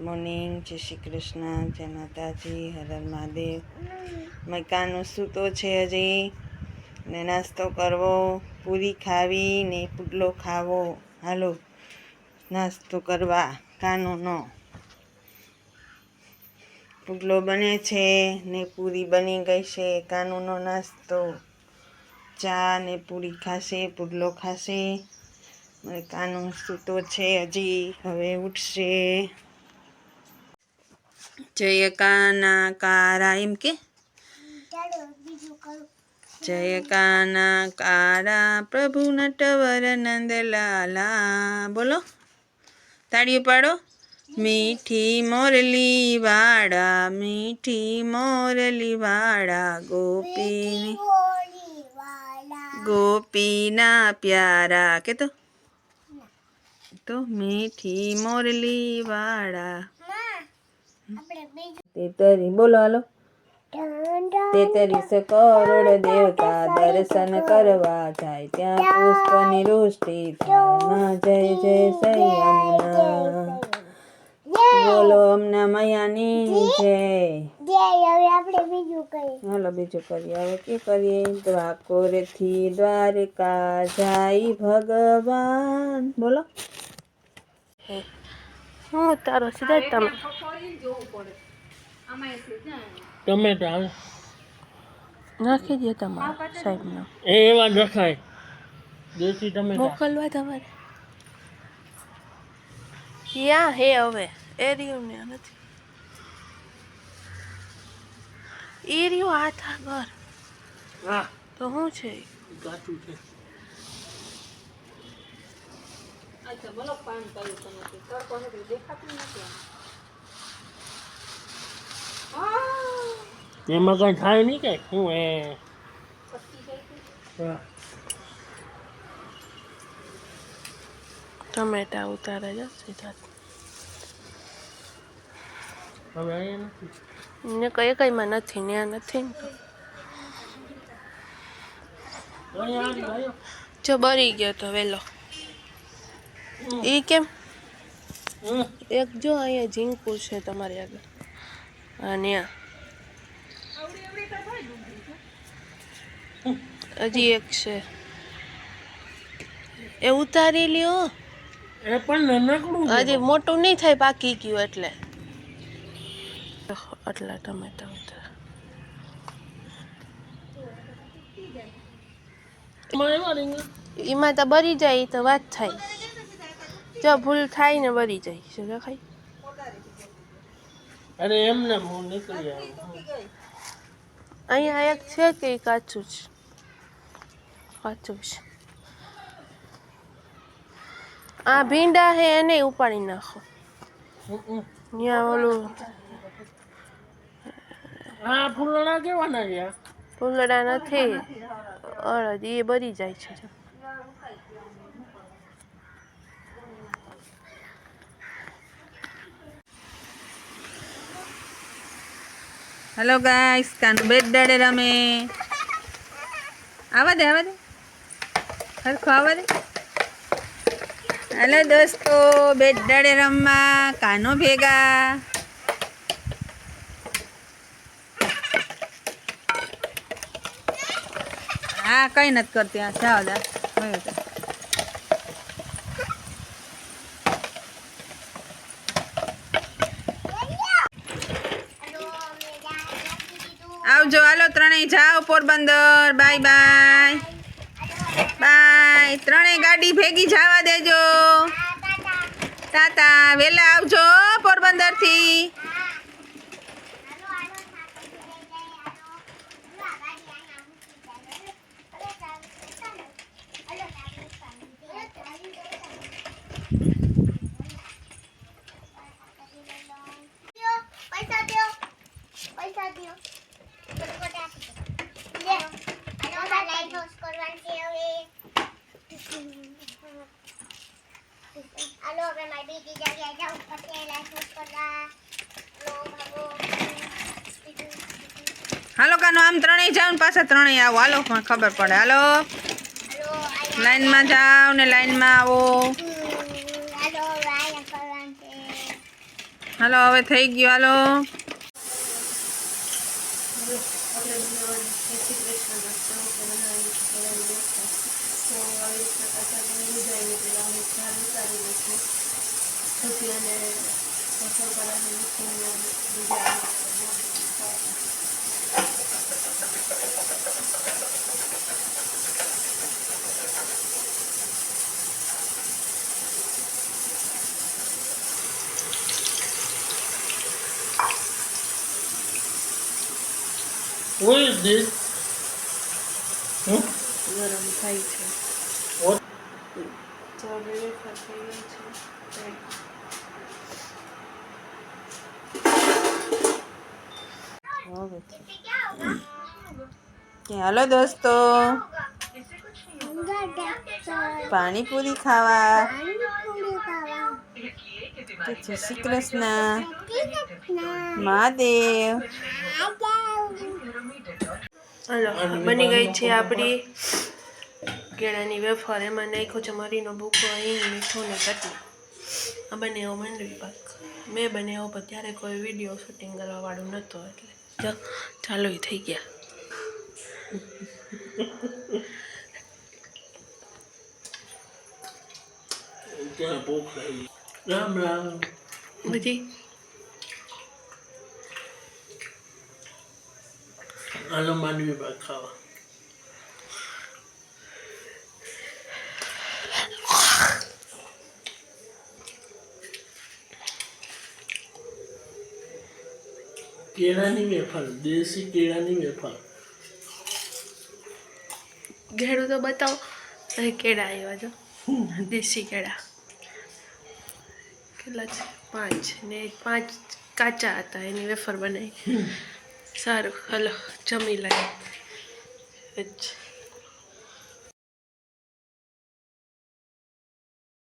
Morning, જય શ્રી કૃષ્ણ, જય માતાજી, હર હર મહાદેવ. મકાનો સૂતો છે હજી ને નાસ્તો કરવો, પૂરી ખાવી ને પુડલો ખાવો. હાલો નાસ્તો કરવા. કાનુનો પુડલો બને છે ને પૂરી બની ગઈ છે. કાનુનો નાસ્તો, ચા ને પૂરી ખાશે, પુડલો ખાશે. કાનો સૂતો છે હજી, હવે ઉઠશે. જય કાના કારા એમ કે જય કાના કારા પ્રભુ નટવર નંદલાલા. બોલો, તાળીઓ પાડો. મીઠી મોરલી વાળા, મીઠી મોરલી વાળા, ગોપીના પ્યારા. કે તો મીઠી મોરલી વાળા. તેતરી બોલો, હાલો. 33 કરોડ દેવતા દર્શન કરવા જાય, ત્યાં પુષ્પની વૃષ્ટિ થાય. જય જય સૈયમના. બોલો અમના મૈયાની જય. હવે આપણે બીજું કરીએ. હાલો બીજું કરીએ. હવે કે કરીએ? દ્વાકોરથી દ્વારકા જાય ભગવાન. બોલો. હું તારો સીધા તમે ટમેટા નાખી દે તમારા સાહેબનો. એવા રખાય દેશી ટમેટા મોકલવા તમારે યા હે. હવે એ રહ્યું ને નથી એ રહ્યું હાથ આગળ. હા તો શું છે? કાચું છે. એમાં કઈ થાય નહીં કે શું એ ટમેટા ઉતારે જ સીધા. હવે અહીંયા નથી ને કઈમાં નથી ને આ નથી ને તો જો બરી ગયો તો વેલો. એ કેમ? એક જો અહીંયા ઝીંકું છે તમારી આગળ. અને હજી એક છે એ ઉતારી લ્યો. એ પણ નાનકડું હજી મોટું નહીં થાય, પાકી ગયું એટલે. આટલા ટમેટા ઉતાર. એમાં તો બરી જાય તો વાત થાય. જો ભૂલ થાય ને બરી જાય છે દેખાય. અરે એમને હું નીકળી અહીંયા એક છે કે કાચું છે? કાચું છે. આ ભીંડા હે એને ઉપાડી નાખો. ત્યાં ઓલું આ ફૂલણા કેવાના છે? ફૂલડા નથી, અડદ એ બરી જાય છે. હેલો ગાઈસ, કાનુ બેટ દાડે રમે. આવા દે હરખો આવા દે. હેલો દોસ્તો, બેટ દાડે રમવા કાનો ભેગા. હા કઈ નથી કરતી. આ જાઓ દા આવજો. હાલો ત્રણેય જાઓ પોરબંદર. Bye bye bye. ત્રણેય ગાડી ભેગી જવા દેજો. ટાટા. વેલા આવજો પોરબંદરથી. હાલો કાનો આમ ત્રણેય જાવ ને પાછા ત્રણેય આવો. હાલો પણ ખબર પડે. હાલો લાઈનમાં જાઓ ને લાઈનમાં આવો. હાલો હવે થઈ ગયું. હાલો આપણે બનાવવાનું શ્રી કૃષ્ણ નાસ્તો બનાવી તો આવી રીતના પાછા ગુજાઈને પેલા અમે ચાલુ કરી લઈશું પછી અને બપોર કલાકની મૂકીને બીજા Who is this? ગરમ થાય છે What? તો હવે વેફર થઈ ગઈ છે હાલો દોસ્તો પાણીપુરી ખાવા. જય શ્રી કૃષ્ણ મહાદેવ. હલો બની ગઈ છે આપણી કેળાની વેફર. એમાં નાખ્યો છે મરીનો ભૂકો, હિંગ, મીઠું ને ચટણી. આ બનાવ્યો માંડવી પાક મેં બનાવ્યો, પણ ત્યારે કોઈ વિડીયો શૂટિંગ કરવા વાળું નહોતું એટલે જો ચાલુ થઈ ગયા. ક્યાં ભૂખ લાગી? રામ રામ. બધી હાલો માંડવી પાક ખાવા. કેળાની વેફર, દેશી કેળાની વેફર. ઘેડું તો બતાવો. અહીં કેળા આવ્યા જો દેશી કેળા કેટલા છે? 5 ને 5 કાચા હતા, એની વેફર બનાવી. સારું હલો જમી લઈએ.